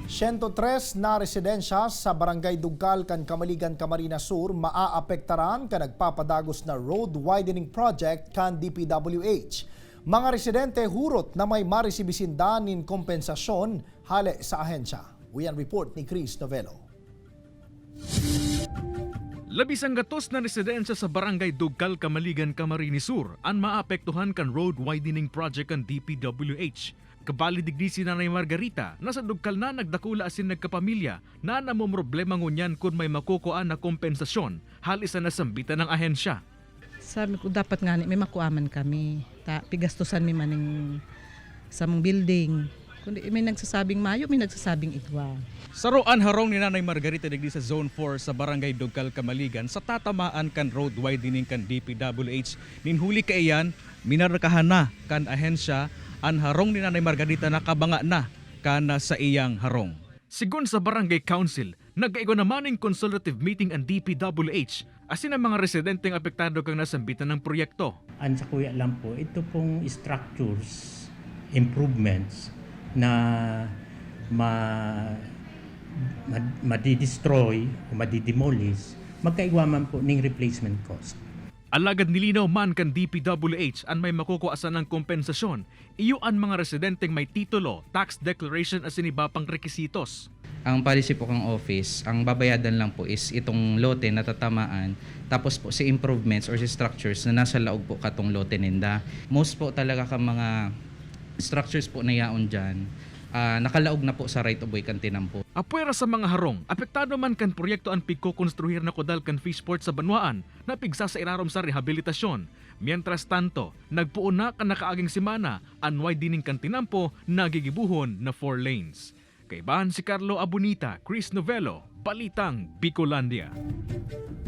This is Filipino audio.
103 na residensya sa Barangay Dugkal kan Kamaligan, Camarines Sur maaapektaran kan nagpapadagos na road widening project kan DPWH. Mga residente hurot na may maresibisindan nin kompensasyon hale sa ahensya. Uyan report ni Chris Novello. Labis ang gatos na residensya sa Barangay Dugkal, Kamaligan, Camarines Sur ang maapektuhan kan road widening project kan DPWH. Kabali digdi si Nanay Margarita na sa Dugkal na nagdakula asin nagkapamilya na namumroblema ngunyan kung may makukuan na kompensasyon halis na nasambitan ng ahensya. Sabi ko dapat nga may makuaman kami. Pigastusan mi maning sa mong building. Kundi may nagsasabing mayo, may nagsasabing igwa. Saruan harong ni Nanay Margarita digdi sa Zone 4 sa Barangay Dugkal, Kamaligan sa tatamaan kan road widening kan DPWH. Ninhuli kaiyan, minarkahan na kan ahensya ang harong ni Nanay Margarita nakabanga na kana sa iyang harong. Sigun sa Barangay Council, nagkaigo naman ng consultative meeting ang DPWH asin ang mga residenteng apektado kang nasambitan ng proyekto. Ang sa kuya lang po, ito pong structures, improvements na madidestroy o madidemolish, magkaigwaman po ng replacement cost. Alagad nilinaw man kan DPWH ang may makukuasan ng kompensasyon, iyo ang mga residenteng may titulo, tax declaration asin iba pang rekisitos. Ang policy po kang office, ang babayadan lang po is itong lote na tatamaan, tapos po si improvements or si structures na nasa laog po katong lote ninda. Most po talaga ka mga structures po na yaon dyan, nakalaog na po sa right of way kan tinampo. Apuera sa mga harong, apektado man kan proyekto ang pigkukonstruhir na kodal kan fishport sa Banwaan na pigsa sa irarom sa rehabilitasyon. Mientras tanto, nagpuon na kan nakaaging simana ang widening kan tinampo nagigibuhon na 4 lanes. Kaibahan si Carlo Abunita, Chris Novello, Balitang Bicolandia.